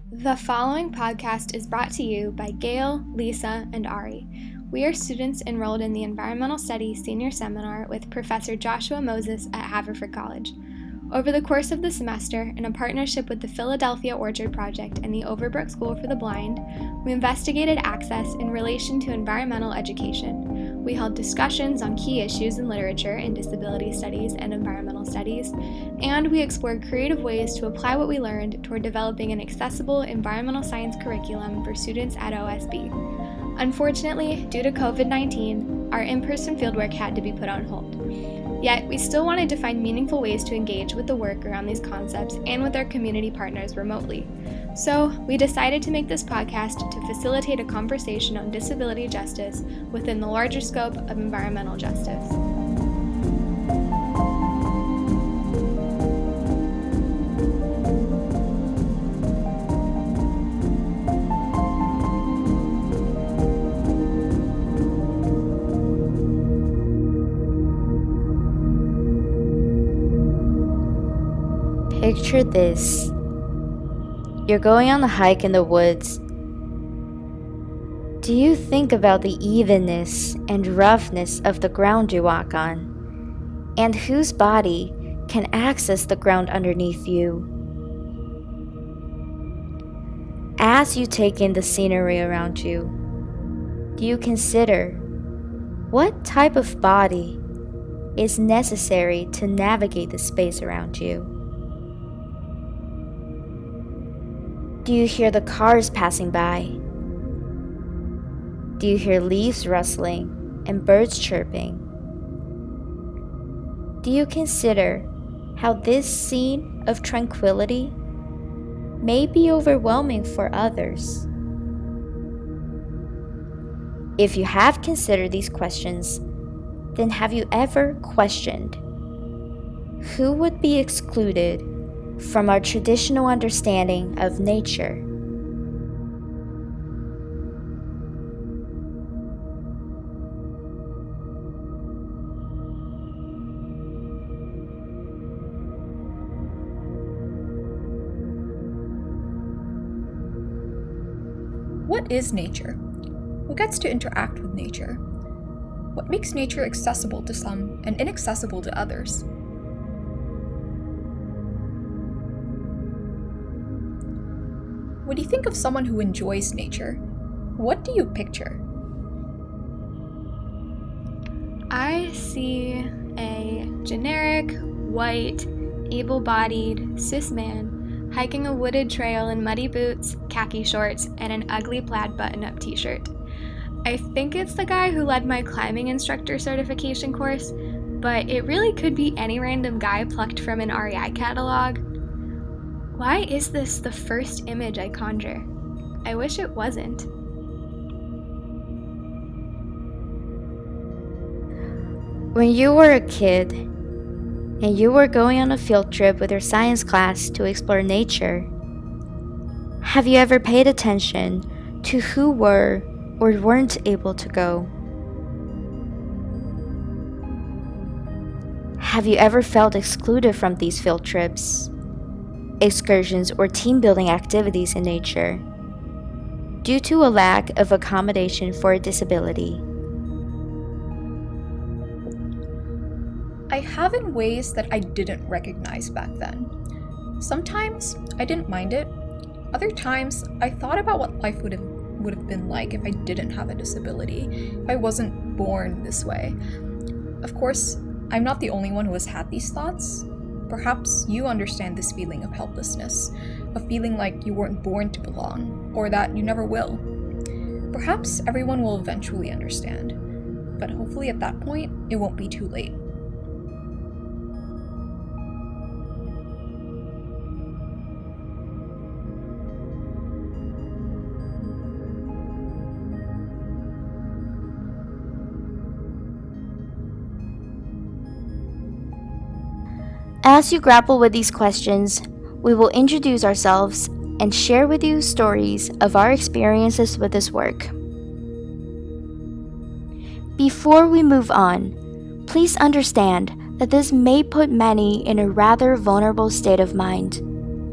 The following podcast is brought to you by Gale, Lisa, and Ari. We are students enrolled in the Environmental Studies Senior Seminar with Professor Joshua Moses at Haverford College. Over the course of the semester, in a partnership with the Philadelphia Orchard Project and the Overbrook School for the Blind, we investigated access in relation to environmental education. We held discussions on key issues in literature in disability studies and environmental studies, and we explored creative ways to apply what we learned toward developing an accessible environmental science curriculum for students at OSB. Unfortunately, due to COVID-19, our in-person fieldwork had to be put on hold. Yet, we still wanted to find meaningful ways to engage with the work around these concepts and with our community partners remotely. So, we decided to make this podcast to facilitate a conversation on disability justice within the larger scope of environmental justice. Picture this. You're going on a hike in the woods. Do you think about the evenness and roughness of the ground you walk on, and whose body can access the ground underneath you? As you take in the scenery around you, do you consider what type of body is necessary to navigate the space around you? Do you hear the cars passing by? Do you hear leaves rustling and birds chirping? Do you consider how this scene of tranquility may be overwhelming for others? If you have considered these questions, then have you ever questioned who would be excluded from our traditional understanding of nature? What is nature? Who gets to interact with nature? What makes nature accessible to some and inaccessible to others? When you think of someone who enjoys nature, what do you picture? I see a generic, white, able-bodied, cis man hiking a wooded trail in muddy boots, khaki shorts, and an ugly plaid button-up t-shirt. I think it's the guy who led my climbing instructor certification course, but it really could be any random guy plucked from an REI catalog. Why is this the first image I conjure? I wish it wasn't. When you were a kid and you were going on a field trip with your science class to explore nature, have you ever paid attention to who were or weren't able to go? Have you ever felt excluded from these field trips, excursions, or team building activities in nature due to a lack of accommodation for a disability? I have in ways that I didn't recognize back then. Sometimes I didn't mind it. Other times I thought about what life would have been like if I didn't have a disability, if I wasn't born this way. Of course, I'm not the only one who has had these thoughts. Perhaps you understand this feeling of helplessness, of feeling like you weren't born to belong, or that you never will. Perhaps everyone will eventually understand, but hopefully at that point, it won't be too late. As you grapple with these questions, we will introduce ourselves and share with you stories of our experiences with this work. Before we move on, please understand that this may put many in a rather vulnerable state of mind,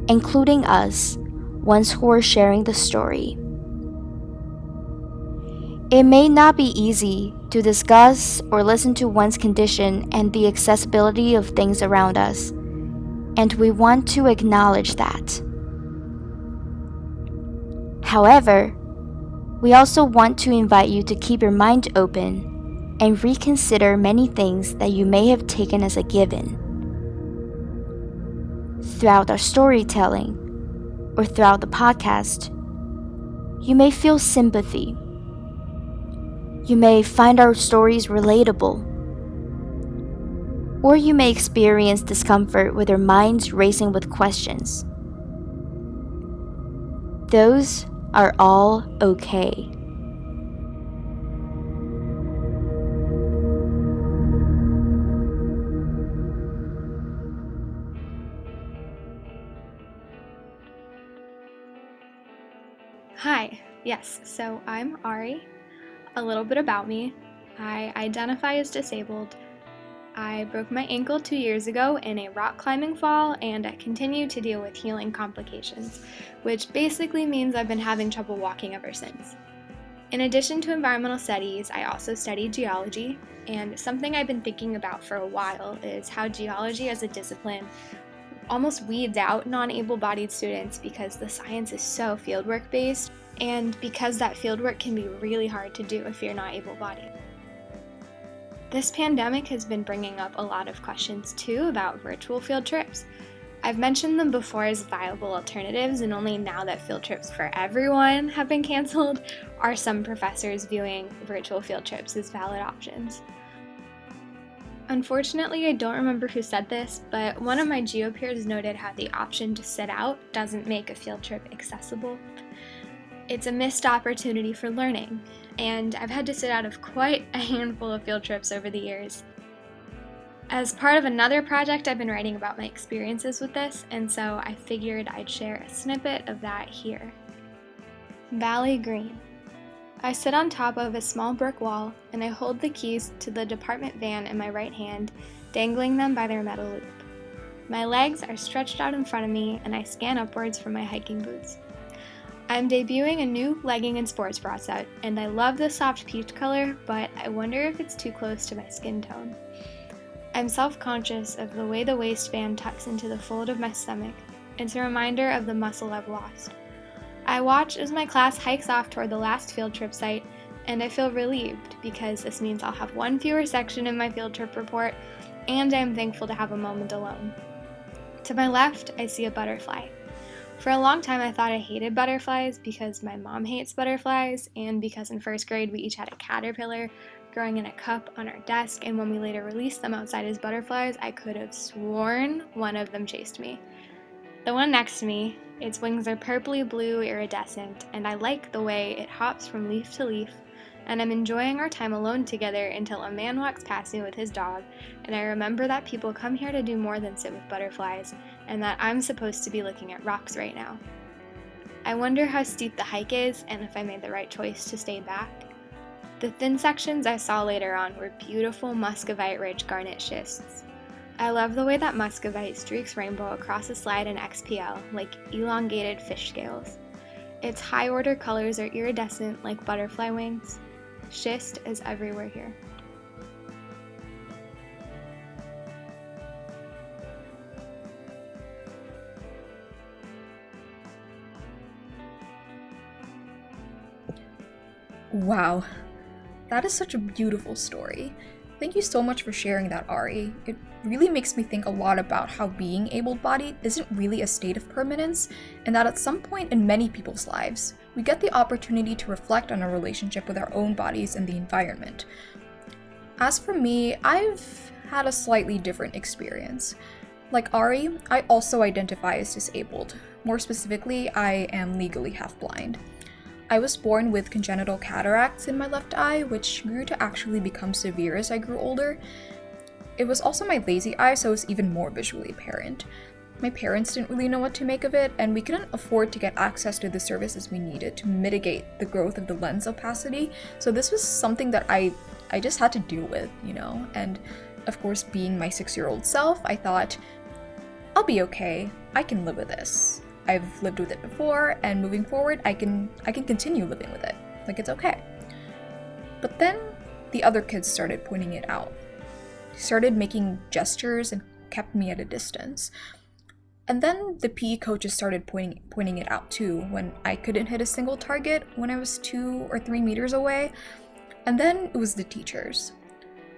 including us, ones who are sharing the story. It may not be easy to discuss or listen to one's condition and the accessibility of things around us, and we want to acknowledge that. However, we also want to invite you to keep your mind open and reconsider many things that you may have taken as a given. Throughout our storytelling, or throughout the podcast, you may feel sympathy. You may find our stories relatable, or you may experience discomfort with your minds racing with questions. Those are all okay. Hi, yes, so I'm Ari. A little bit about me. I identify as disabled. I broke my ankle 2 years ago in a rock climbing fall, and I continue to deal with healing complications, which basically means I've been having trouble walking ever since. In addition to environmental studies, I also study geology, and something I've been thinking about for a while is how geology as a discipline almost weeds out non-able-bodied students because the science is so fieldwork based, and because that fieldwork can be really hard to do if you're not able-bodied. This pandemic has been bringing up a lot of questions too about virtual field trips. I've mentioned them before as viable alternatives, and only now that field trips for everyone have been canceled are some professors viewing virtual field trips as valid options. Unfortunately, I don't remember who said this, but one of my geo peers noted how the option to sit out doesn't make a field trip accessible. It's a missed opportunity for learning, and I've had to sit out of quite a handful of field trips over the years. As part of another project, I've been writing about my experiences with this, and so I figured I'd share a snippet of that here. Valley Green. I sit on top of a small brick wall, and I hold the keys to the department van in my right hand, dangling them by their metal loop. My legs are stretched out in front of me, and I scan upwards for my hiking boots. I'm debuting a new legging and sports bra set, and I love the soft peach color, but I wonder if it's too close to my skin tone. I'm self-conscious of the way the waistband tucks into the fold of my stomach. It's a reminder of the muscle I've lost. I watch as my class hikes off toward the last field trip site, and I feel relieved because this means I'll have one fewer section in my field trip report, and I am thankful to have a moment alone. To my left, I see a butterfly. For a long time, I thought I hated butterflies because my mom hates butterflies, and because in first grade we each had a caterpillar growing in a cup on our desk, and when we later released them outside as butterflies, I could have sworn one of them chased me. The one next to me, its wings are purpley blue iridescent, and I like the way it hops from leaf to leaf, and I'm enjoying our time alone together until a man walks past me with his dog, and I remember that people come here to do more than sit with butterflies, and that I'm supposed to be looking at rocks right now. I wonder how steep the hike is, and if I made the right choice to stay back. The thin sections I saw later on were beautiful muscovite-rich garnet schists. I love the way that muscovite streaks rainbow across a slide in XPL like elongated fish scales. Its high-order colors are iridescent like butterfly wings. Schist is everywhere here. Wow, that is such a beautiful story. Thank you so much for sharing that, Ari. It really makes me think a lot about how being able-bodied isn't really a state of permanence, and that at some point in many people's lives, we get the opportunity to reflect on our relationship with our own bodies and the environment. As for me, I've had a slightly different experience. Like Ari, I also identify as disabled. More specifically, I am legally half-blind. I was born with congenital cataracts in my left eye, which grew to actually become severe as I grew older. It was also my lazy eye, so it was even more visually apparent. My parents didn't really know what to make of it, and we couldn't afford to get access to the services we needed to mitigate the growth of the lens opacity, so this was something that I just had to deal with, and of course, being my 6-year-old self, I thought, I'll be okay, I can live with this. I've lived with it before, and moving forward, I can continue living with it. Like, it's okay. But then the other kids started pointing it out. They started making gestures and kept me at a distance. And then the PE coaches started pointing it out too when I couldn't hit a single target when I was 2 or 3 meters away. And then it was the teachers.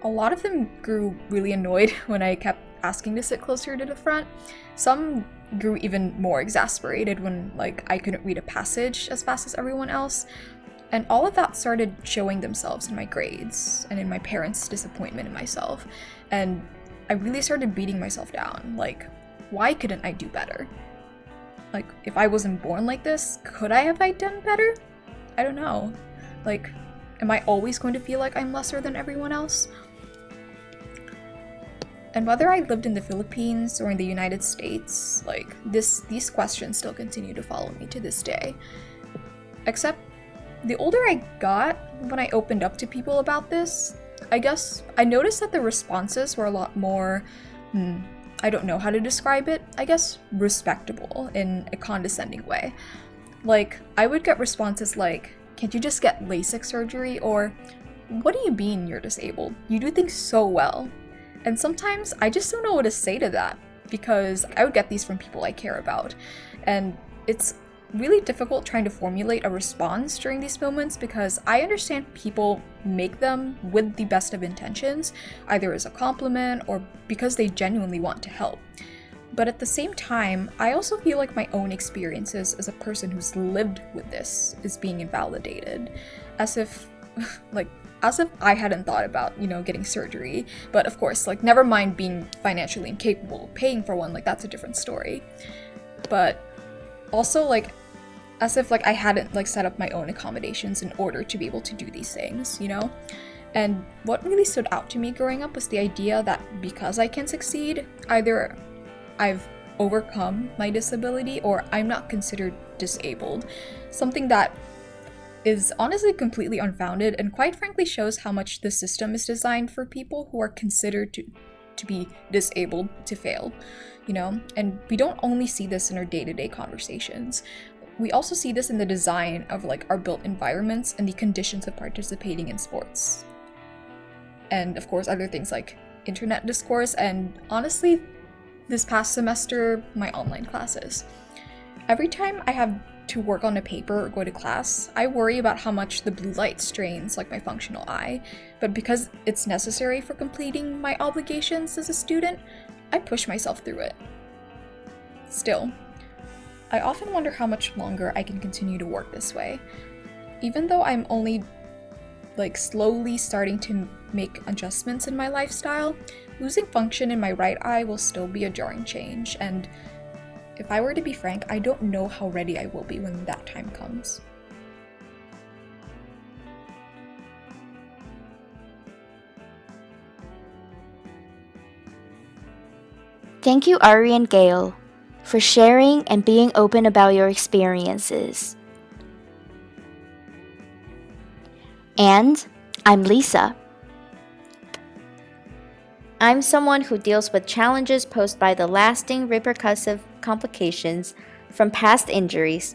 A lot of them grew really annoyed when I kept asking to sit closer to the front. Some grew even more exasperated when I couldn't read a passage as fast as everyone else. And all of that started showing themselves in my grades and in my parents' disappointment in myself. And I really started beating myself down. Why couldn't I do better? If I wasn't born like this, could I have done better? I don't know. Am I always going to feel like I'm lesser than everyone else? And whether I lived in the Philippines or in the United States, these questions still continue to follow me to this day. Except, the older I got, when I opened up to people about this, I guess I noticed that the responses were a lot more, I don't know how to describe it, I guess respectable in a condescending way. I would get responses like, can't you just get LASIK surgery? Or, what do you mean you're disabled? You do things so well. And sometimes I just don't know what to say to that, because I would get these from people I care about. And it's really difficult trying to formulate a response during these moments, because I understand people make them with the best of intentions, either as a compliment or because they genuinely want to help. But at the same time, I also feel like my own experiences as a person who's lived with this is being invalidated, as if I hadn't thought about, getting surgery. But of course, never mind being financially incapable of paying for one, that's a different story. But also, as if I hadn't set up my own accommodations in order to be able to do these things, And what really stood out to me growing up was the idea that because I can succeed, either I've overcome my disability or I'm not considered disabled. Something that is honestly completely unfounded and quite frankly shows how much the system is designed for people who are considered to be disabled to fail, And we don't only see this in our day-to-day conversations. We also see this in the design of our built environments and the conditions of participating in sports. And of course, other things like internet discourse and honestly, this past semester, my online classes. Every time I have to work on a paper or go to class, I worry about how much the blue light strains my functional eye. But because it's necessary for completing my obligations as a student, I push myself through it. Still, I often wonder how much longer I can continue to work this way. Even though I'm only slowly starting to make adjustments in my lifestyle, losing function in my right eye will still be a jarring change, and if I were to be frank, I don't know how ready I will be when that time comes. Thank you, Ari and Gale, for sharing and being open about your experiences. And I'm Lisa. I'm someone who deals with challenges posed by the lasting repercussive complications from past injuries,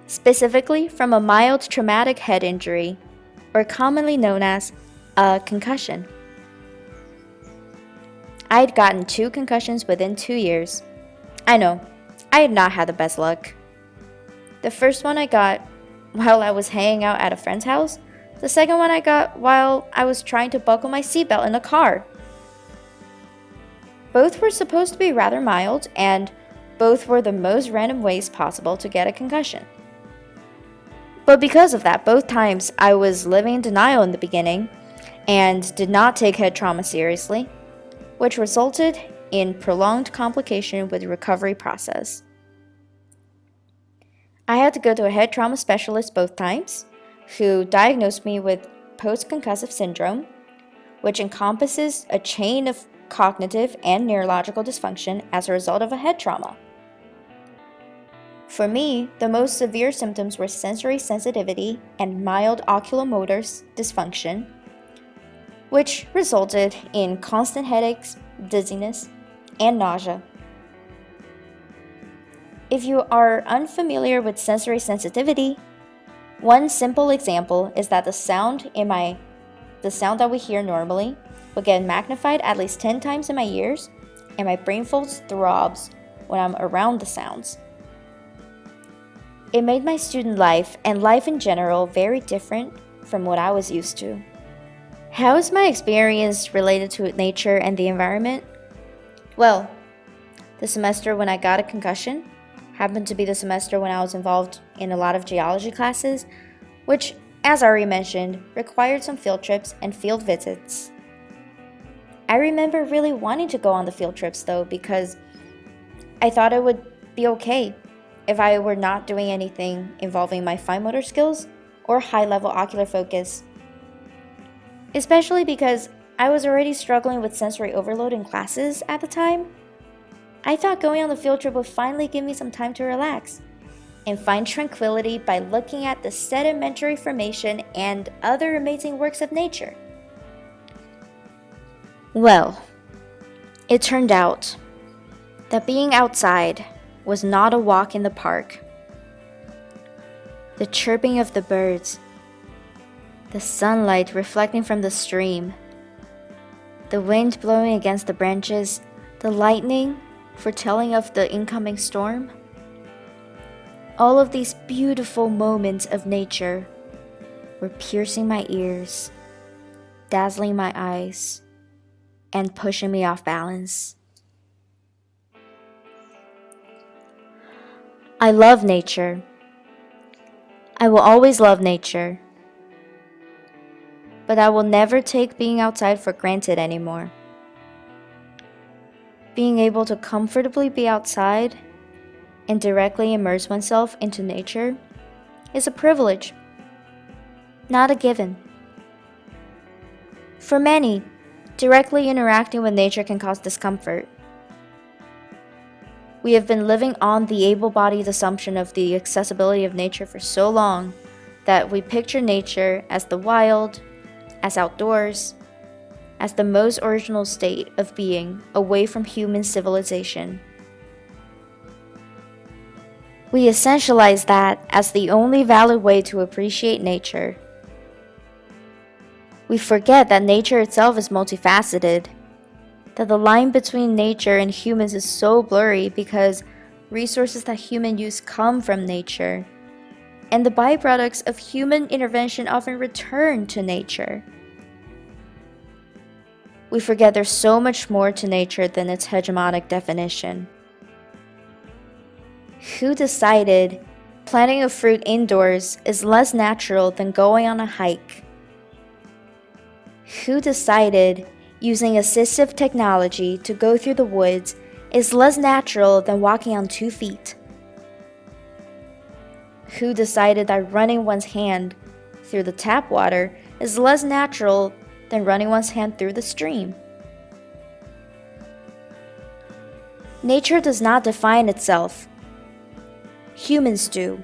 specifically from a mild traumatic head injury, or commonly known as a concussion. I had gotten 2 concussions within 2 years. I know, I had not had the best luck. The first one I got while I was hanging out at a friend's house. The second one I got while I was trying to buckle my seatbelt in a car. Both were supposed to be rather mild, and both were the most random ways possible to get a concussion. But because of that, both times I was living in denial in the beginning and did not take head trauma seriously, which resulted in prolonged complication with the recovery process. I had to go to a head trauma specialist both times, who diagnosed me with post-concussive syndrome, which encompasses a chain of cognitive and neurological dysfunction as a result of a head trauma. For me, the most severe symptoms were sensory sensitivity and mild oculomotor dysfunction, which resulted in constant headaches, dizziness, and nausea. If you are unfamiliar with sensory sensitivity, one simple example is that the sound that we hear normally will get magnified at least 10 times in my ears, and my brain folds throbs when I'm around the sounds. It made my student life and life in general very different from what I was used to. How is my experience related to nature and the environment? Well, the semester when I got a concussion happened to be the semester when I was involved in a lot of geology classes, which, as Ari mentioned, required some field trips and field visits. I remember really wanting to go on the field trips though, because I thought it would be okay if I were not doing anything involving my fine motor skills or high-level ocular focus. Especially because I was already struggling with sensory overload in classes at the time. I thought going on the field trip would finally give me some time to relax and find tranquility by looking at the sedimentary formation and other amazing works of nature. Well, it turned out that being outside was not a walk in the park. The chirping of the birds, the sunlight reflecting from the stream, the wind blowing against the branches, the lightning foretelling of the incoming storm. All of these beautiful moments of nature were piercing my ears, dazzling my eyes, and pushing me off balance. I love nature. I will always love nature. But I will never take being outside for granted anymore. Being able to comfortably be outside and directly immerse oneself into nature is a privilege, not a given. For many, directly interacting with nature can cause discomfort. We have been living on the able-bodied assumption of the accessibility of nature for so long that we picture nature as the wild, as outdoors, as the most original state of being away from human civilization. We essentialize that as the only valid way to appreciate nature. We forget that nature itself is multifaceted, that the line between nature and humans is so blurry because resources that humans use come from nature, and the byproducts of human intervention often return to nature. We forget there's so much more to nature than its hegemonic definition. Who decided planting a fruit indoors is less natural than going on a hike? Who decided using assistive technology to go through the woods is less natural than walking on 2 feet? Who decided that running one's hand through the tap water is less natural than running one's hand through the stream? Nature does not define itself. Humans do.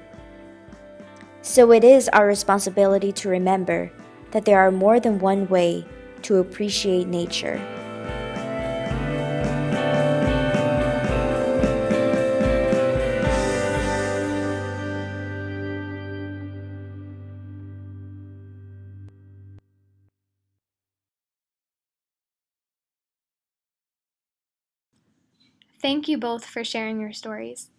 So it is our responsibility to remember that there are more than one way to appreciate nature. Thank you both for sharing your stories.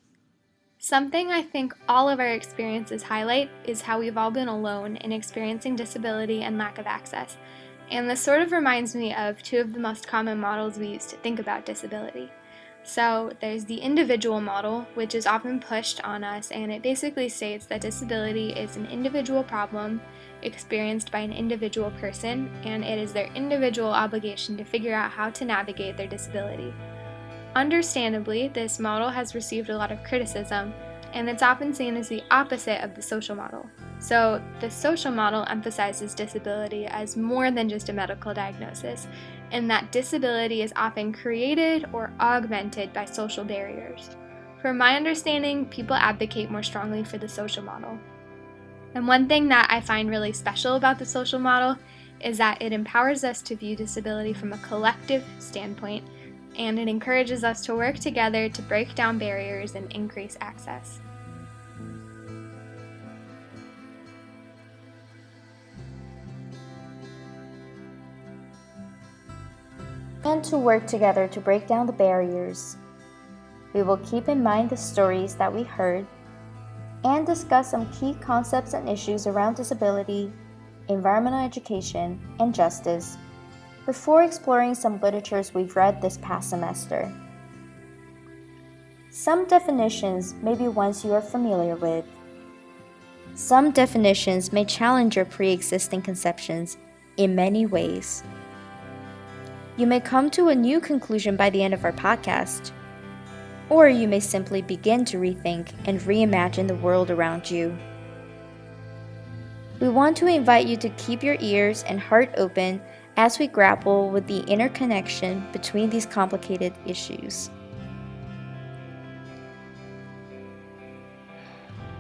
Something I think all of our experiences highlight is how we've all been alone in experiencing disability and lack of access, and this sort of reminds me of two of the most common models we use to think about disability. So there's the individual model, which is often pushed on us, and it basically states that disability is an individual problem experienced by an individual person, and it is their individual obligation to figure out how to navigate their disability. Understandably, this model has received a lot of criticism, and it's often seen as the opposite of the social model. So, the social model emphasizes disability as more than just a medical diagnosis, and that disability is often created or augmented by social barriers. From my understanding, people advocate more strongly for the social model. And one thing that I find really special about the social model is that it empowers us to view disability from a collective standpoint, and it encourages us to work together to break down barriers and increase access. And to work together to break down the barriers. We will keep in mind the stories that we heard and discuss some key concepts and issues around disability, environmental education, and justice before exploring some literatures we've read this past semester. Some definitions may be ones you are familiar with. Some definitions may challenge your pre-existing conceptions in many ways. You may come to a new conclusion by the end of our podcast, or you may simply begin to rethink and reimagine the world around you. We want to invite you to keep your ears and heart open as we grapple with the interconnection between these complicated issues.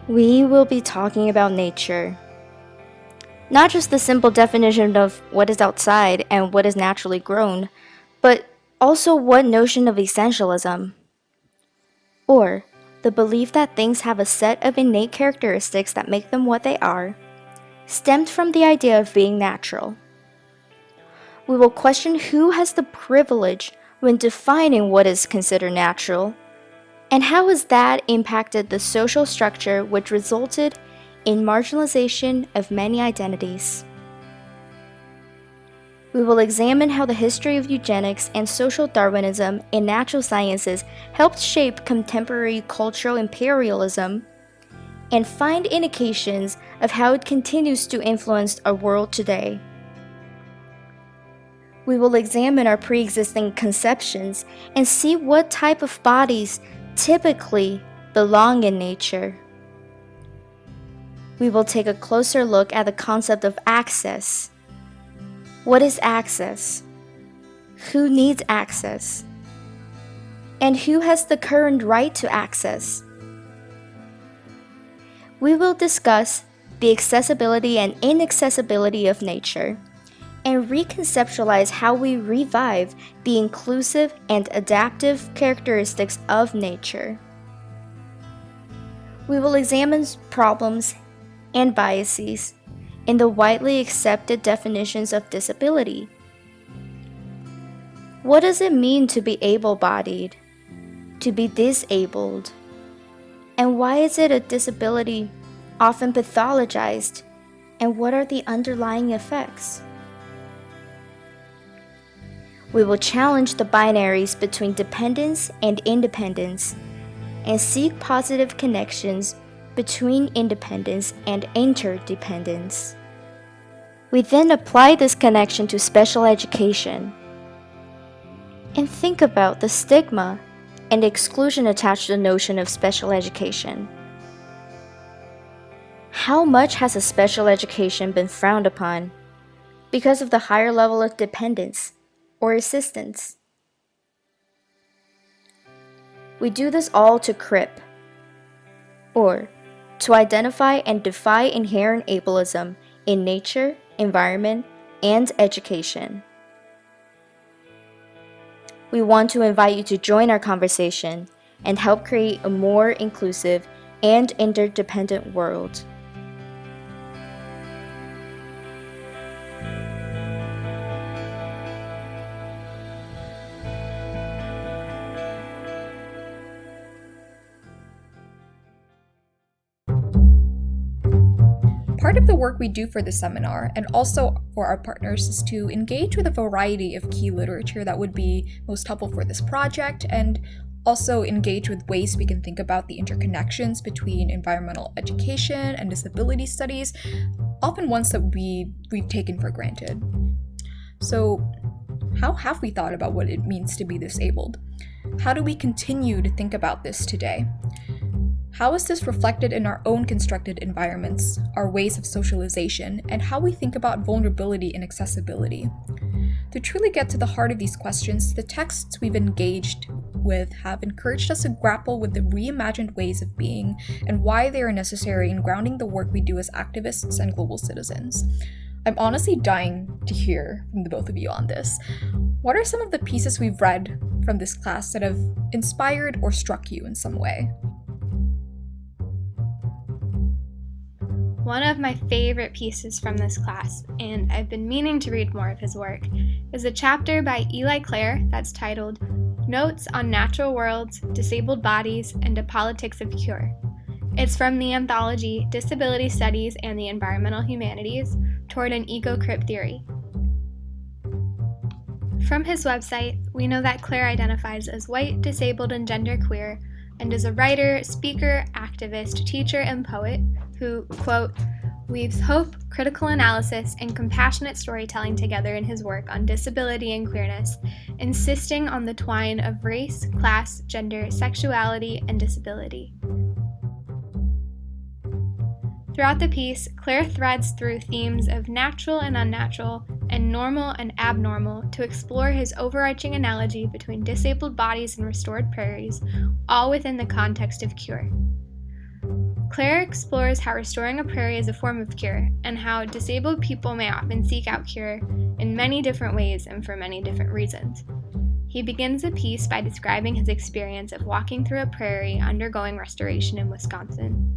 We will be talking about nature. Not just the simple definition of what is outside and what is naturally grown, but also what notion of essentialism, or the belief that things have a set of innate characteristics that make them what they are, stemmed from the idea of being natural. We will question who has the privilege when defining what is considered natural, and how has that impacted the social structure which resulted in marginalization of many identities. We will examine how the history of eugenics and social Darwinism in natural sciences helped shape contemporary cultural imperialism, and find indications of how it continues to influence our world today. We will examine our pre-existing conceptions and see what type of bodies typically belong in nature. We will take a closer look at the concept of access. What is access? Who needs access? And who has the current right to access? We will discuss the accessibility and inaccessibility of nature, and reconceptualize how we revive the inclusive and adaptive characteristics of nature. We will examine problems and biases in the widely accepted definitions of disability. What does it mean to be able-bodied, to be disabled? And why is it a disability often pathologized? And what are the underlying effects? We will challenge the binaries between dependence and independence, and seek positive connections between independence and interdependence. We then apply this connection to special education, and think about the stigma and exclusion attached to the notion of special education. How much has a special education been frowned upon because of the higher level of dependence or assistance? We do this all to crip, or to identify and defy inherent ableism in nature, environment, and education. We want to invite you to join our conversation and help create a more inclusive and interdependent world. Part of the work we do for the seminar, and also for our partners, is to engage with a variety of key literature that would be most helpful for this project, and also engage with ways we can think about the interconnections between environmental education and disability studies, often ones that we've taken for granted. So, how have we thought about what it means to be disabled? How do we continue to think about this today? How is this reflected in our own constructed environments, our ways of socialization, and how we think about vulnerability and accessibility? To truly get to the heart of these questions, the texts we've engaged with have encouraged us to grapple with the reimagined ways of being and why they are necessary in grounding the work we do as activists and global citizens. I'm honestly dying to hear from the both of you on this. What are some of the pieces we've read from this class that have inspired or struck you in some way? One of my favorite pieces from this class, and I've been meaning to read more of his work, is a chapter by Eli Clare that's titled Notes on Natural Worlds, Disabled Bodies, and a Politics of Cure. It's from the anthology Disability Studies and the Environmental Humanities Toward an Eco-Crypt Theory. From his website, we know that Clare identifies as white, disabled, and genderqueer, and is a writer, speaker, activist, teacher, and poet who, quote, weaves hope, critical analysis, and compassionate storytelling together in his work on disability and queerness, insisting on the twine of race, class, gender, sexuality, and disability. Throughout the piece, Clare threads through themes of natural and unnatural, and normal and abnormal to explore his overarching analogy between disabled bodies and restored prairies, all within the context of cure. Clare explores how restoring a prairie is a form of cure, and how disabled people may often seek out cure in many different ways and for many different reasons. He begins the piece by describing his experience of walking through a prairie undergoing restoration in Wisconsin.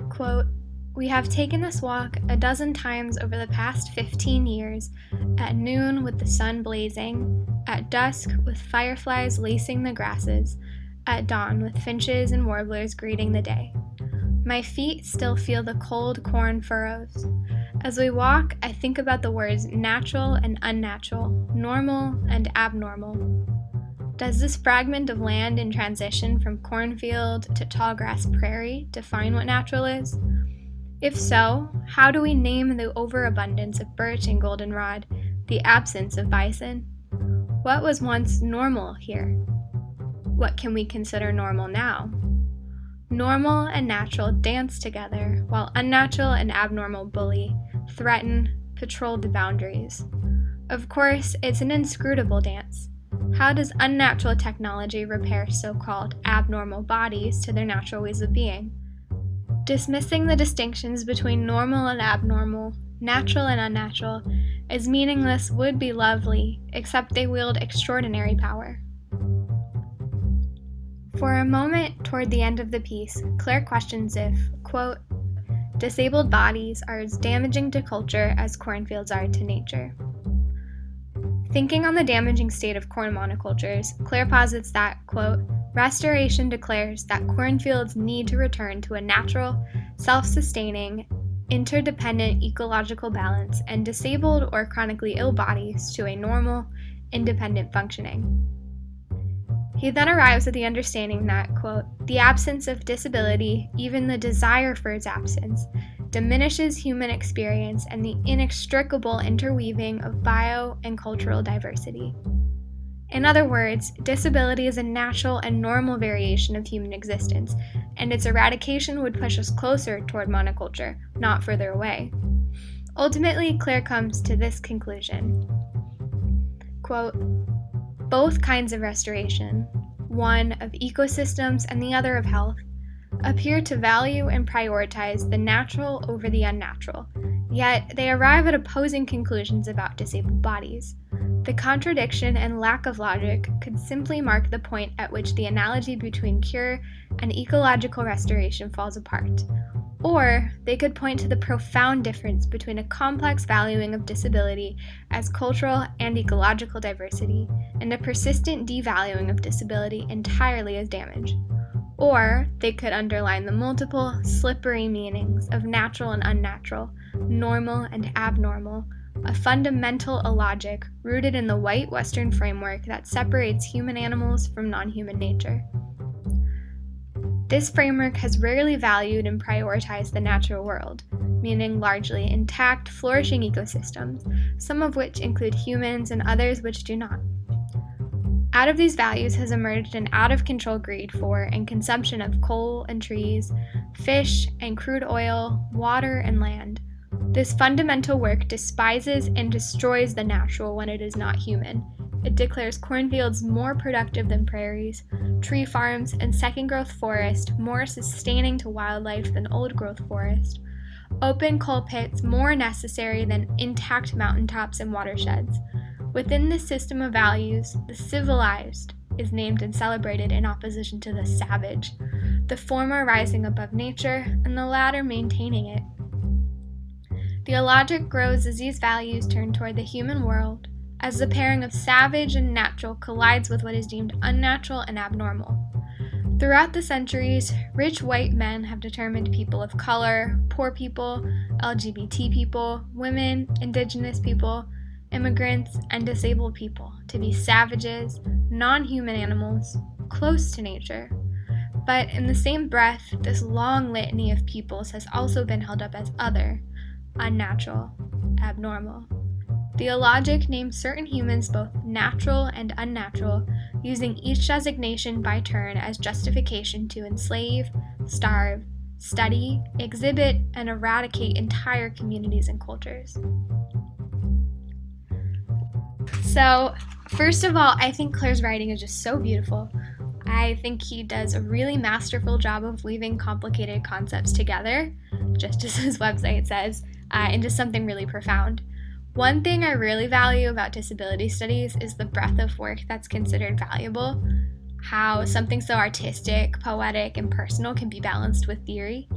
Quote, we have taken this walk a dozen times over the past 15 years, at noon with the sun blazing, at dusk with fireflies lacing the grasses, at dawn with finches and warblers greeting the day. My feet still feel the cold corn furrows. As we walk, I think about the words natural and unnatural, normal and abnormal. Does this fragment of land in transition from cornfield to tallgrass prairie define what natural is? If so, how do we name the overabundance of birch and goldenrod, the absence of bison? What was once normal here? What can we consider normal now? Normal and natural dance together, while unnatural and abnormal bully, threaten, patrol the boundaries. Of course, it's an inscrutable dance. How does unnatural technology repair so-called abnormal bodies to their natural ways of being? Dismissing the distinctions between normal and abnormal, natural and unnatural, as meaningless would be lovely, except they wield extraordinary power. For a moment toward the end of the piece, Clare questions if, quote, disabled bodies are as damaging to culture as cornfields are to nature. Thinking on the damaging state of corn monocultures, Clare posits that, quote, restoration declares that cornfields need to return to a natural, self-sustaining, interdependent ecological balance and disabled or chronically ill bodies to a normal, independent functioning. He then arrives at the understanding that, quote, the absence of disability, even the desire for its absence, diminishes human experience and the inextricable interweaving of bio and cultural diversity. In other words, disability is a natural and normal variation of human existence, and its eradication would push us closer toward monoculture, not further away. Ultimately, Clare comes to this conclusion. Quote, both kinds of restoration, one of ecosystems and the other of health, appear to value and prioritize the natural over the unnatural, yet they arrive at opposing conclusions about disabled bodies. The contradiction and lack of logic could simply mark the point at which the analogy between cure and ecological restoration falls apart. Or they could point to the profound difference between a complex valuing of disability as cultural and ecological diversity and a persistent devaluing of disability entirely as damage. Or they could underline the multiple, slippery meanings of natural and unnatural, normal and abnormal, a fundamental illogic rooted in the white Western framework that separates human animals from non-human nature. This framework has rarely valued and prioritized the natural world, meaning largely intact, flourishing ecosystems, some of which include humans and others which do not. Out of these values has emerged an out-of-control greed for and consumption of coal and trees, fish and crude oil, water and land. This fundamental work despises and destroys the natural when it is not human. It declares cornfields more productive than prairies, tree farms and second-growth forest more sustaining to wildlife than old-growth forest, open coal pits more necessary than intact mountaintops and watersheds, Within this system of values, the civilized is named and celebrated in opposition to the savage, the former rising above nature and the latter maintaining it. The logic grows as these values turn toward the human world, as the pairing of savage and natural collides with what is deemed unnatural and abnormal. Throughout the centuries, rich white men have determined people of color, poor people, LGBT people, women, indigenous people, immigrants, and disabled people to be savages, non-human animals, close to nature. But in the same breath, this long litany of peoples has also been held up as other, unnatural, abnormal. Theologic names certain humans both natural and unnatural, using each designation by turn as justification to enslave, starve, study, exhibit, and eradicate entire communities and cultures. So, first of all, I think Claire's writing is just so beautiful. I think he does a really masterful job of weaving complicated concepts together, just as his website says, into something really profound. One thing I really value about disability studies is the breadth of work that's considered valuable, how something so artistic, poetic, and personal can be balanced with theory.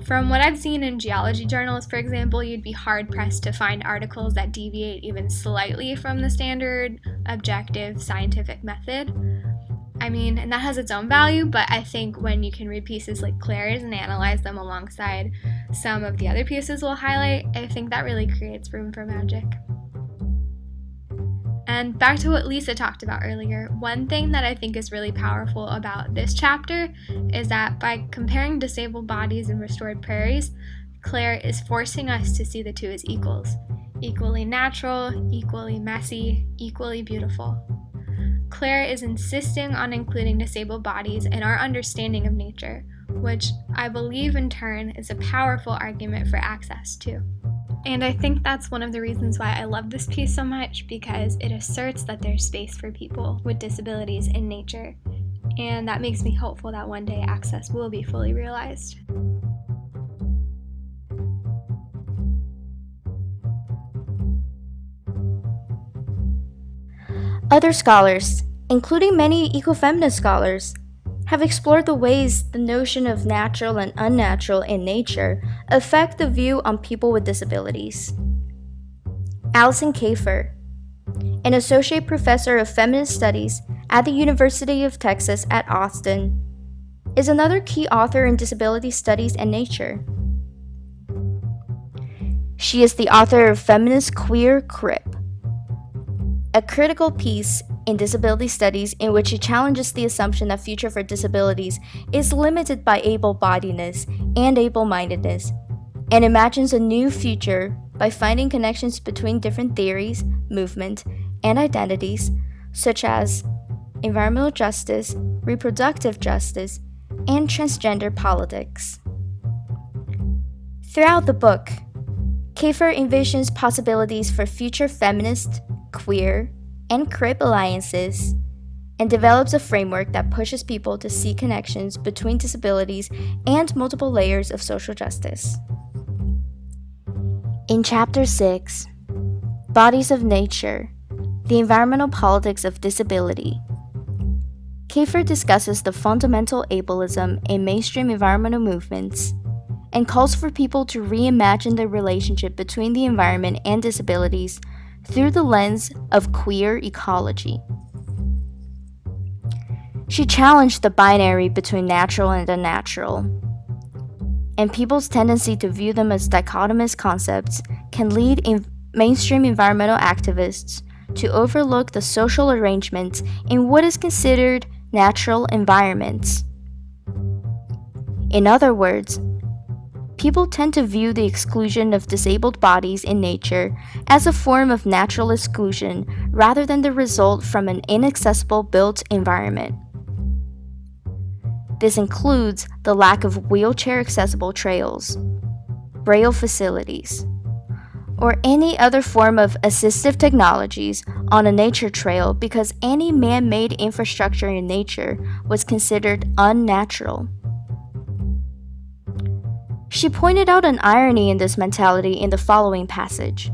From what I've seen in geology journals, for example, you'd be hard-pressed to find articles that deviate even slightly from the standard, objective, scientific method. I mean, and that has its own value, but I think when you can read pieces like Claire's and analyze them alongside some of the other pieces we'll highlight, I think that really creates room for magic. And back to what Lisa talked about earlier, one thing that I think is really powerful about this chapter is that by comparing disabled bodies and restored prairies, Claire is forcing us to see the two as equals. Equally natural, equally messy, equally beautiful. Claire is insisting on including disabled bodies in our understanding of nature, which I believe in turn is a powerful argument for access too. And I think that's one of the reasons why I love this piece so much, because it asserts that there's space for people with disabilities in nature, and that makes me hopeful that one day access will be fully realized. Other scholars, including many ecofeminist scholars, have explored the ways the notion of natural and unnatural in nature affect the view on people with disabilities. Alison Kafer, an associate professor of feminist studies at the University of Texas at Austin, is another key author in disability studies and nature. She is the author of Feminist Queer Crip, a critical piece in disability studies in which she challenges the assumption that future for disabilities is limited by able-bodiedness and able-mindedness, and imagines a new future by finding connections between different theories, movement, and identities, such as environmental justice, reproductive justice, and transgender politics. Throughout the book, Kafer envisions possibilities for future feminist, queer, and crip alliances, and develops a framework that pushes people to see connections between disabilities and multiple layers of social justice. In Chapter 6, Bodies of Nature, the Environmental Politics of Disability, Kafer discusses the fundamental ableism in mainstream environmental movements and calls for people to reimagine the relationship between the environment and disabilities through the lens of queer ecology. She challenged the binary between natural and unnatural, and people's tendency to view them as dichotomous concepts can lead mainstream environmental activists to overlook the social arrangements in what is considered natural environments. In other words, people tend to view the exclusion of disabled bodies in nature as a form of natural exclusion rather than the result from an inaccessible built environment. This includes the lack of wheelchair-accessible trails, braille facilities, or any other form of assistive technologies on a nature trail because any man-made infrastructure in nature was considered unnatural. She pointed out an irony in this mentality in the following passage.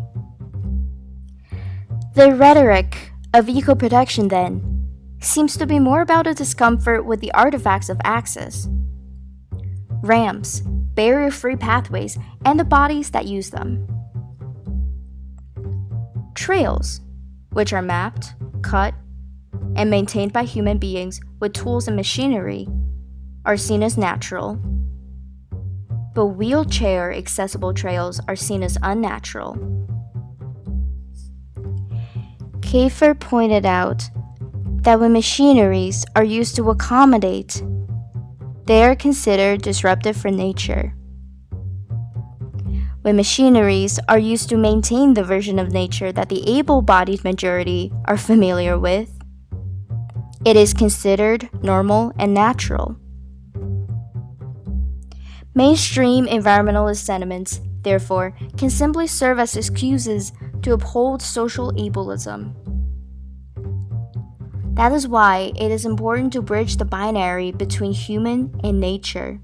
The rhetoric of eco-protection, then, seems to be more about a discomfort with the artifacts of access. Ramps, barrier-free pathways, and the bodies that use them. Trails, which are mapped, cut, and maintained by human beings with tools and machinery, are seen as natural, but wheelchair-accessible trails are seen as unnatural. Kafer pointed out that when machineries are used to accommodate, they are considered disruptive for nature. When machineries are used to maintain the version of nature that the able-bodied majority are familiar with, it is considered normal and natural. Mainstream environmentalist sentiments, therefore, can simply serve as excuses to uphold social ableism. That is why it is important to bridge the binary between human and nature.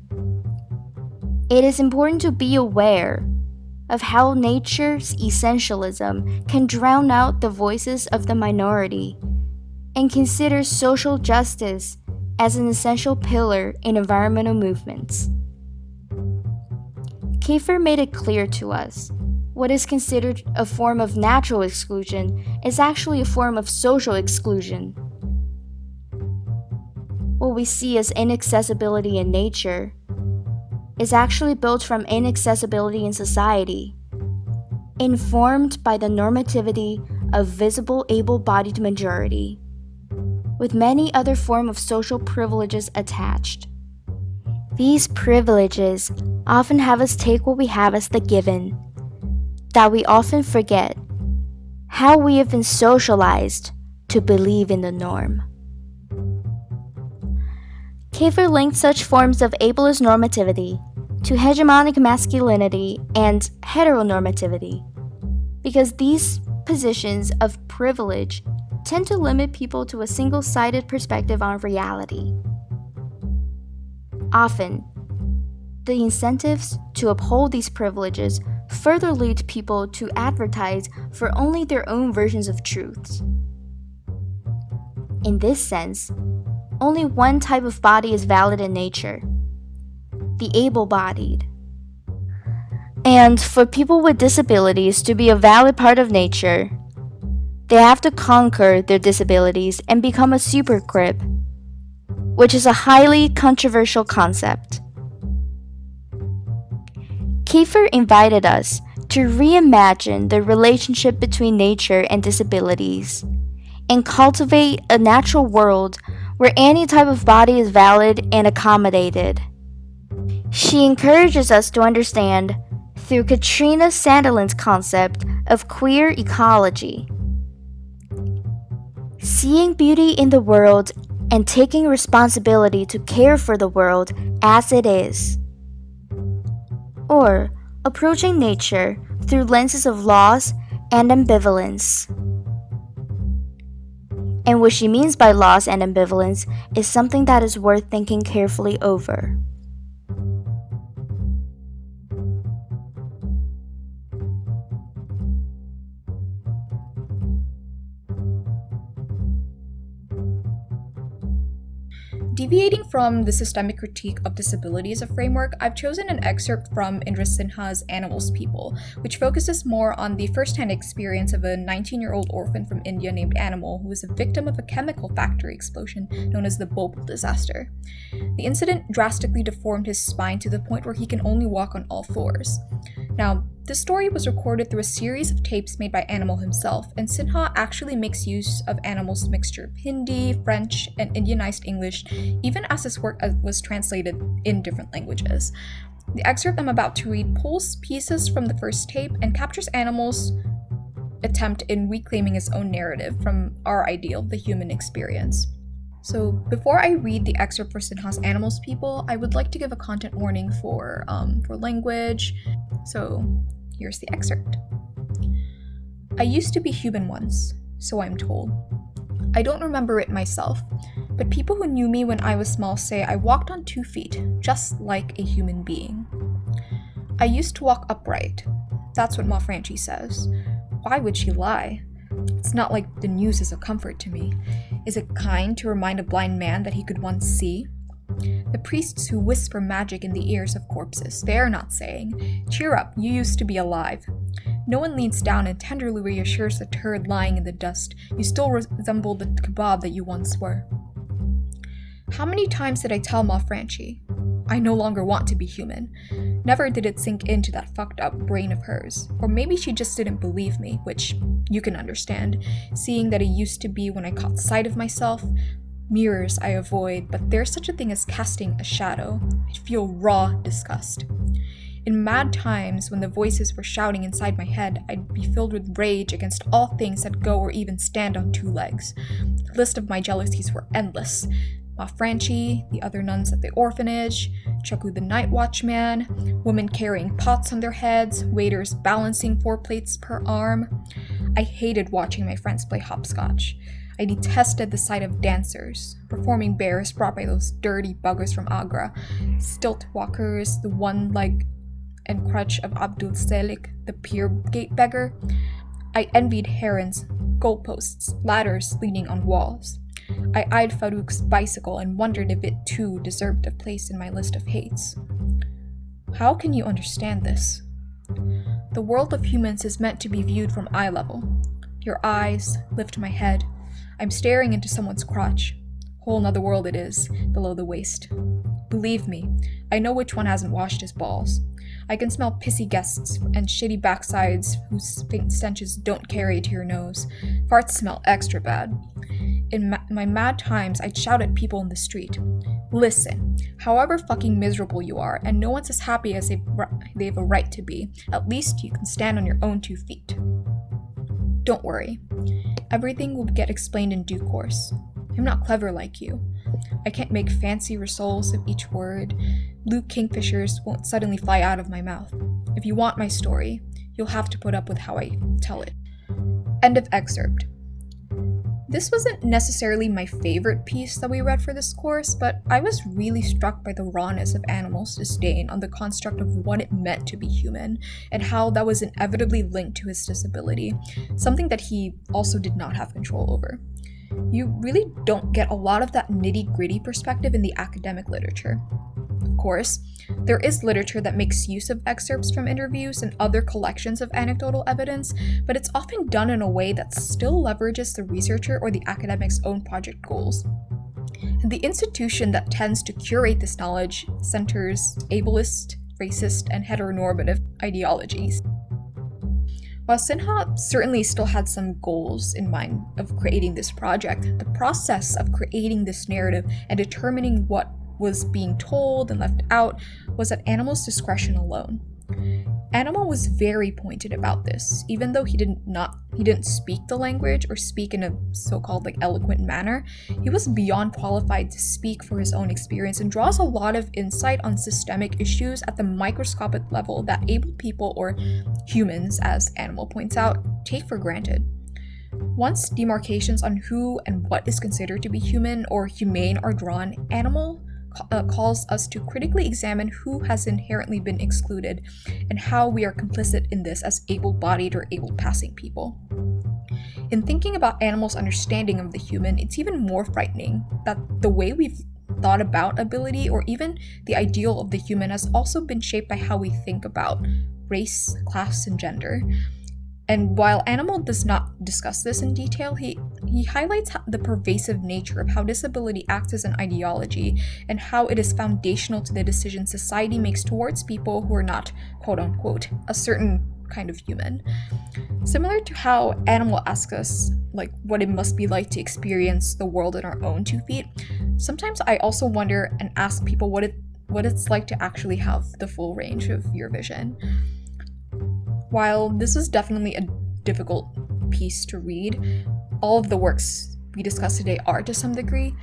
It is important to be aware of how nature's essentialism can drown out the voices of the minority and consider social justice as an essential pillar in environmental movements. Kafer made it clear to us what is considered a form of natural exclusion is actually a form of social exclusion. What we see as inaccessibility in nature is actually built from inaccessibility in society, informed by the normativity of visible able-bodied majority, with many other forms of social privileges attached. These privileges often have us take what we have as the given, that we often forget how we have been socialized to believe in the norm. Kafer linked such forms of ableist normativity to hegemonic masculinity and heteronormativity, because these positions of privilege tend to limit people to a single-sided perspective on reality. Often, the incentives to uphold these privileges further lead people to advertise for only their own versions of truths. In this sense, only one type of body is valid in nature: the able-bodied. And for people with disabilities to be a valid part of nature, they have to conquer their disabilities and become a supercrib, which is a highly controversial concept. Kafer invited us to reimagine the relationship between nature and disabilities and cultivate a natural world where any type of body is valid and accommodated. She encourages us to understand, through Katrina Sandilands' concept of queer ecology, seeing beauty in the world and taking responsibility to care for the world as it is, or approaching nature through lenses of loss and ambivalence. And what she means by loss and ambivalence is something that is worth thinking carefully over. Deviating from the systemic critique of disability as a framework, I've chosen an excerpt from Indra Sinha's Animals People, which focuses more on the first-hand experience of a 19-year-old orphan from India named Animal who was a victim of a chemical factory explosion known as the Bhopal disaster. The incident drastically deformed his spine to the point where he can only walk on all fours. Now, this story was recorded through a series of tapes made by Animal himself, and Sinha actually makes use of Animal's mixture of Hindi, French, and Indianized English, even as his work was translated in different languages. The excerpt I'm about to read pulls pieces from the first tape and captures Animal's attempt in reclaiming his own narrative from our ideal, the human experience. So before I read the excerpt for Sinha's Animals People, I would like to give a content warning for language. So here's the excerpt. I used to be human once, so I'm told. I don't remember it myself, but people who knew me when I was small say I walked on 2 feet, just like a human being. I used to walk upright. That's what Ma Franchi says. Why would she lie? It's not like the news is a comfort to me. Is it kind to remind a blind man that he could once see? The priests who whisper magic in the ears of corpses, they are not saying, "Cheer up, you used to be alive." No one leans down and tenderly reassures the turd lying in the dust, "You still resemble the kebab that you once were." How many times did I tell Ma Franchi? I no longer want to be human. Never did it sink into that fucked up brain of hers. Or maybe she just didn't believe me, which you can understand, seeing that it used to be when I caught sight of myself. Mirrors I avoid, but there's such a thing as casting a shadow. I feel raw disgust. In mad times, when the voices were shouting inside my head, I'd be filled with rage against all things that go or even stand on two legs. The list of my jealousies were endless. Ma Franchi, the other nuns at the orphanage, Chaku the night watchman, women carrying pots on their heads, waiters balancing 4 plates per arm. I hated watching my friends play hopscotch. I detested the sight of dancers, performing bears brought by those dirty buggers from Agra, stilt walkers, the one leg and crutch of Abdul Selik, the pier gate beggar. I envied herons, goalposts, ladders leaning on walls. I eyed Farouk's bicycle and wondered if it too deserved a place in my list of hates. How can you understand this? The world of humans is meant to be viewed from eye level. Your eyes lift my head. I'm staring into someone's crotch. Whole nother world it is, below the waist. Believe me, I know which one hasn't washed his balls. I can smell pissy guests and shitty backsides whose faint stenches don't carry to your nose. Farts smell extra bad. In my mad times, I'd shout at people in the street. Listen, however fucking miserable you are, and no one's as happy as they have a right to be, at least you can stand on your own 2 feet. Don't worry. Everything will get explained in due course. I'm not clever like you. I can't make fancy rissoles of each word. Blue kingfishers won't suddenly fly out of my mouth. If you want my story, you'll have to put up with how I tell it. End of excerpt. This wasn't necessarily my favorite piece that we read for this course, but I was really struck by the rawness of Animal's disdain on the construct of what it meant to be human, and how that was inevitably linked to his disability, something that he also did not have control over. You really don't get a lot of that nitty-gritty perspective in the academic literature. Of course, there is literature that makes use of excerpts from interviews and other collections of anecdotal evidence, but it's often done in a way that still leverages the researcher or the academic's own project goals. And the institution that tends to curate this knowledge centers ableist, racist, and heteronormative ideologies. While Sinha certainly still had some goals in mind of creating this project, the process of creating this narrative and determining what was being told and left out was at Animal's discretion alone. Animal was very pointed about this, even though he didn't speak the language or speak in a so-called eloquent manner. He was beyond qualified to speak for his own experience and draws a lot of insight on systemic issues at the microscopic level that able people, or humans as Animal points out, take for granted. Once demarcations on who and what is considered to be human or humane are drawn, Animal calls us to critically examine who has inherently been excluded and how we are complicit in this as able-bodied or able-passing people. In thinking about Animal's understanding of the human, it's even more frightening that the way we've thought about ability or even the ideal of the human has also been shaped by how we think about race, class, and gender. And while Animal does not discuss this in detail, he highlights the pervasive nature of how disability acts as an ideology and how it is foundational to the decisions society makes towards people who are not, quote-unquote, a certain kind of human. Similar to how Animal asks us, what it must be like to experience the world in our own 2 feet, sometimes I also wonder and ask people what it's like to actually have the full range of your vision. While this is definitely a difficult piece to read, all of the works we discussed today are to some degree,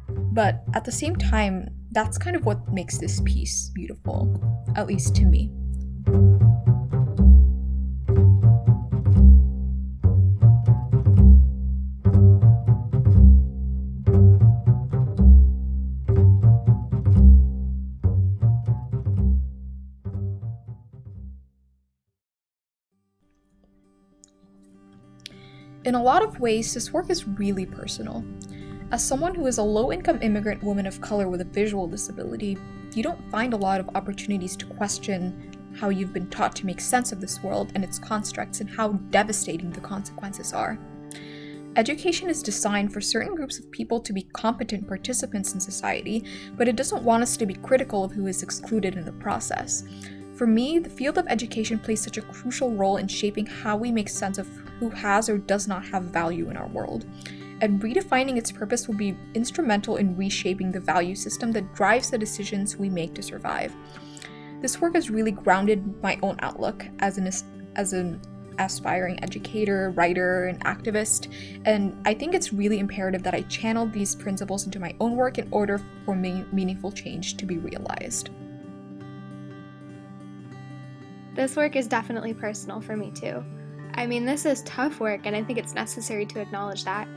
but at the same time, that's kind of what makes this piece beautiful, at least to me. In a lot of ways, this work is really personal. As someone who is a low-income immigrant woman of color with a visual disability, you don't find a lot of opportunities to question how you've been taught to make sense of this world and its constructs and how devastating the consequences are. Education is designed for certain groups of people to be competent participants in society, but it doesn't want us to be critical of who is excluded in the process. For me, the field of education plays such a crucial role in shaping how we make sense of who has or does not have value in our world. And redefining its purpose will be instrumental in reshaping the value system that drives the decisions we make to survive. This work has really grounded my own outlook as an aspiring educator, writer, and activist, and I think it's really imperative that I channel these principles into my own work in order for meaningful change to be realized. This work is definitely personal for me too. I mean, this is tough work, and I think it's necessary to acknowledge that.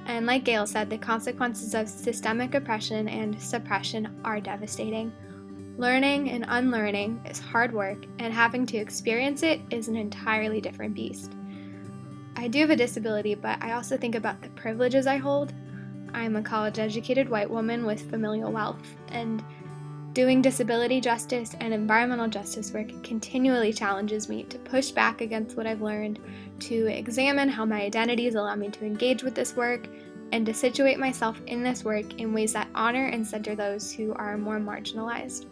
And like Gale said, the consequences of systemic oppression and suppression are devastating. Learning and unlearning is hard work, and having to experience it is an entirely different beast. I do have a disability, but I also think about the privileges I hold. I'm a college-educated white woman with familial wealth, and doing disability justice and environmental justice work continually challenges me to push back against what I've learned, to examine how my identities allow me to engage with this work, and to situate myself in this work in ways that honor and center those who are more marginalized.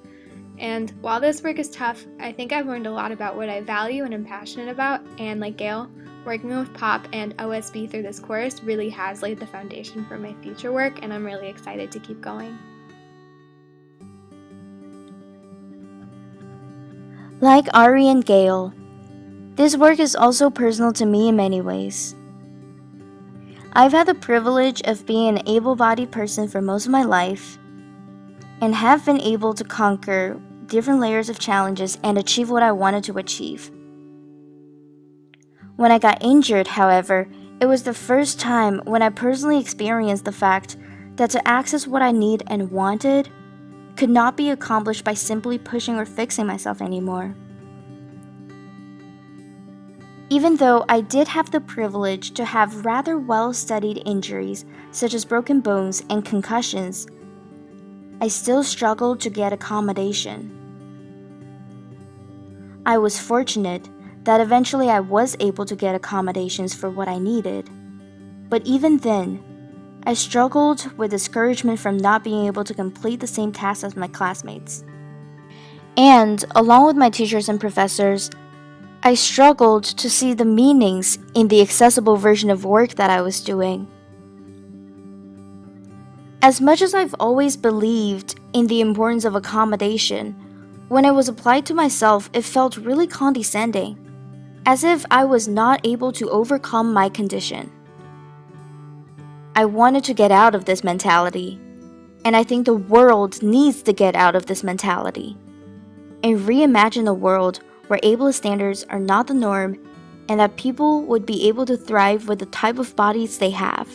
And while this work is tough, I think I've learned a lot about what I value and am passionate about, and like Gale, working with POP and OSB through this course really has laid the foundation for my future work, and I'm really excited to keep going. Like Ari and Gale, this work is also personal to me in many ways. I've had the privilege of being an able-bodied person for most of my life and have been able to conquer different layers of challenges and achieve what I wanted to achieve. When I got injured, however, it was the first time when I personally experienced the fact that to access what I need and wanted could not be accomplished by simply pushing or fixing myself anymore. Even though I did have the privilege to have rather well-studied injuries such as broken bones and concussions, I still struggled to get accommodation. I was fortunate that eventually I was able to get accommodations for what I needed, but even then, I struggled with discouragement from not being able to complete the same tasks as my classmates. And, along with my teachers and professors, I struggled to see the meanings in the accessible version of work that I was doing. As much as I've always believed in the importance of accommodation, when it was applied to myself, it felt really condescending, as if I was not able to overcome my condition. I wanted to get out of this mentality, and I think the world needs to get out of this mentality and reimagine a world where ableist standards are not the norm and that people would be able to thrive with the type of bodies they have.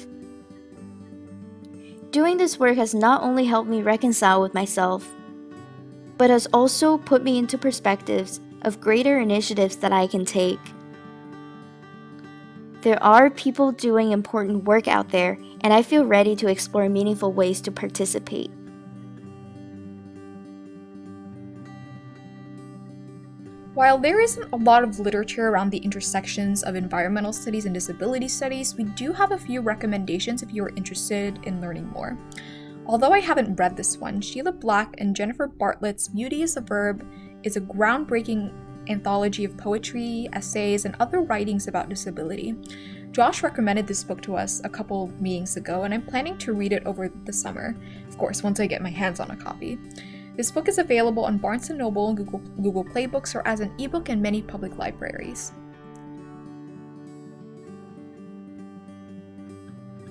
Doing this work has not only helped me reconcile with myself, but has also put me into perspectives of greater initiatives that I can take. There are people doing important work out there, and I feel ready to explore meaningful ways to participate. While there isn't a lot of literature around the intersections of environmental studies and disability studies, we do have a few recommendations if you are interested in learning more. Although I haven't read this one, Sheila Black and Jennifer Bartlett's Beauty is a Verb is a groundbreaking anthology of poetry, essays, and other writings about disability. Josh recommended this book to us a couple meetings ago, and I'm planning to read it over the summer, of course, once I get my hands on a copy. This book is available on Barnes & Noble, Google Play Books, or as an ebook in many public libraries.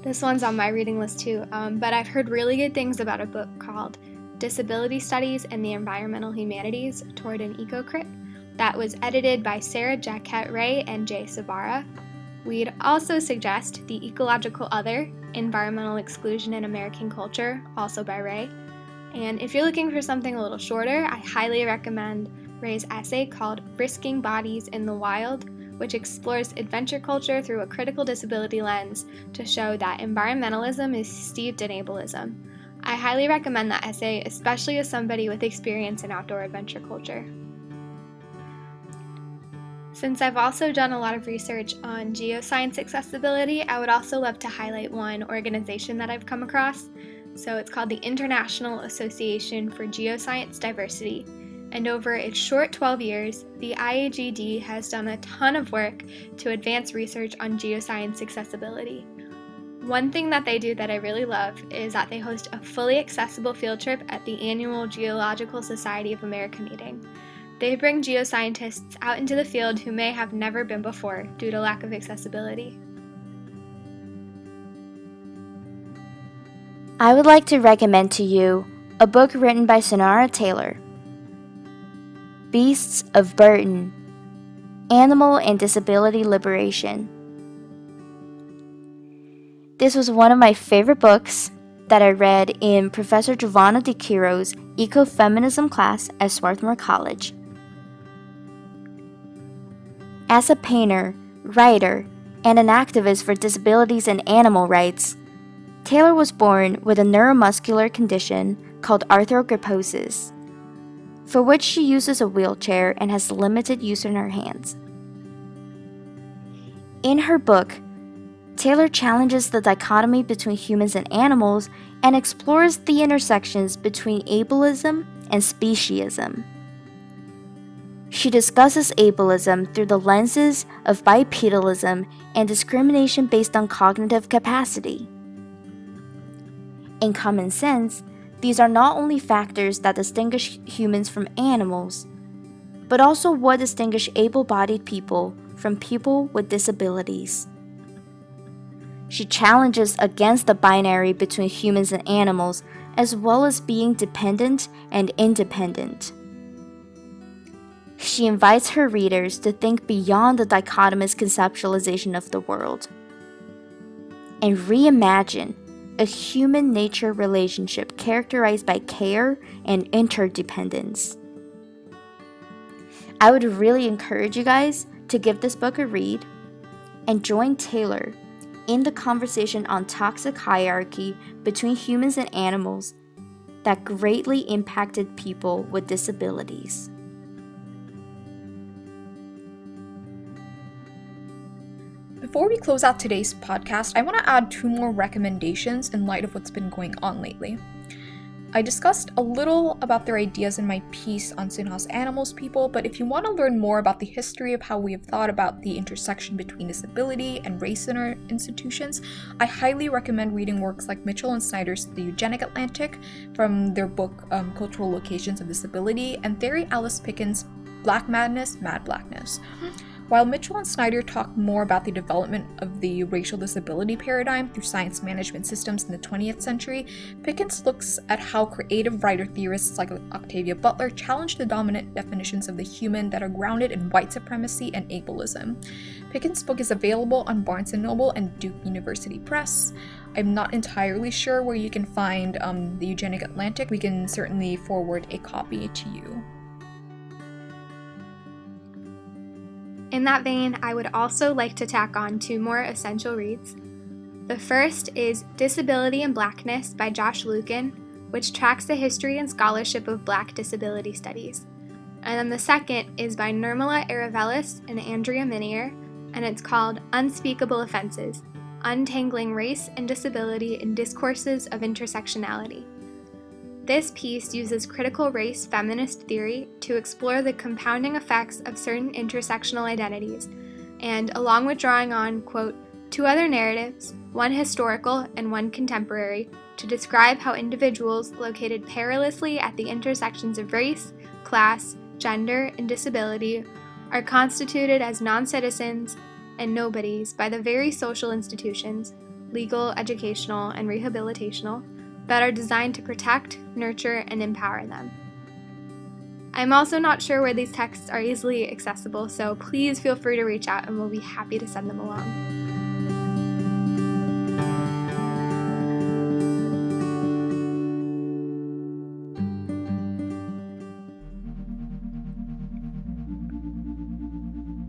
This one's on my reading list too, but I've heard really good things about a book called Disability Studies and the Environmental Humanities Toward an Eco-Crit that was edited by Sarah Jacquette Ray and Jay Sabara. We'd also suggest The Ecological Other, Environmental Exclusion in American Culture, also by Ray. And if you're looking for something a little shorter, I highly recommend Ray's essay called Risking Bodies in the Wild, which explores adventure culture through a critical disability lens to show that environmentalism is steeped in ableism. I highly recommend that essay, especially as somebody with experience in outdoor adventure culture. Since I've also done a lot of research on geoscience accessibility, I would also love to highlight one organization that I've come across. So it's called the International Association for Geoscience Diversity. And over its short 12 years, the IAGD has done a ton of work to advance research on geoscience accessibility. One thing that they do that I really love is that they host a fully accessible field trip at the annual Geological Society of America meeting. They bring geoscientists out into the field who may have never been before due to lack of accessibility. I would like to recommend to you a book written by Senora Taylor, Beasts of Burden, Animal and Disability Liberation. This was one of my favorite books that I read in Professor Giovanna Di Chiro's Ecofeminism class at Swarthmore College. As a painter, writer, and an activist for disabilities and animal rights, Taylor was born with a neuromuscular condition called arthrogryposis, for which she uses a wheelchair and has limited use in her hands. In her book, Taylor challenges the dichotomy between humans and animals and explores the intersections between ableism and speciesism. She discusses ableism through the lenses of bipedalism and discrimination based on cognitive capacity. In common sense, these are not only factors that distinguish humans from animals, but also what distinguish able-bodied people from people with disabilities. She challenges against the binary between humans and animals, as well as being dependent and independent. She invites her readers to think beyond the dichotomous conceptualization of the world and reimagine a human-nature relationship characterized by care and interdependence. I would really encourage you guys to give this book a read and join Taylor in the conversation on toxic hierarchy between humans and animals that greatly impacted people with disabilities. Before we close out today's podcast, I want to add 2 more recommendations in light of what's been going on lately. I discussed a little about their ideas in my piece on Sinha's Animals People, but if you want to learn more about the history of how we have thought about the intersection between disability and race in our institutions, I highly recommend reading works like Mitchell and Snyder's The Eugenic Atlantic from their book Cultural Locations of Disability, and Theory Alice Pickens' Black Madness, Mad Blackness. While Mitchell and Snyder talk more about the development of the racial disability paradigm through science management systems in the 20th century, Pickens looks at how creative writer-theorists like Octavia Butler challenge the dominant definitions of the human that are grounded in white supremacy and ableism. Pickens' book is available on Barnes & Noble and Duke University Press. I'm not entirely sure where you can find The Eugenic Atlantic. We can certainly forward a copy to you. In that vein, I would also like to tack on 2 more essential reads. The first is Disability and Blackness by Josh Lukin, which tracks the history and scholarship of Black disability studies. And then the second is by Nirmala Aravelis and Andrea Minier, and it's called Unspeakable Offenses, Untangling Race and Disability in Discourses of Intersectionality. This piece uses critical race feminist theory to explore the compounding effects of certain intersectional identities, and along with drawing on, quote, 2 other narratives, one historical and one contemporary, to describe how individuals located perilously at the intersections of race, class, gender, and disability are constituted as non-citizens and nobodies by the very social institutions, legal, educational, and rehabilitational, that are designed to protect, nurture, and empower them. I'm also not sure where these texts are easily accessible, so please feel free to reach out and we'll be happy to send them along.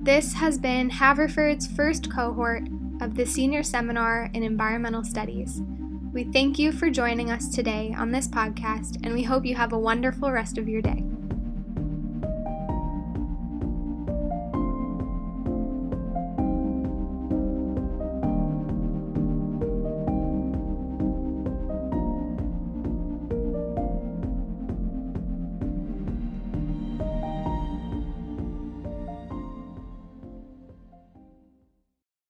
This has been Haverford's first cohort of the Senior Seminar in Environmental Studies. We thank you for joining us today on this podcast, and we hope you have a wonderful rest of your day.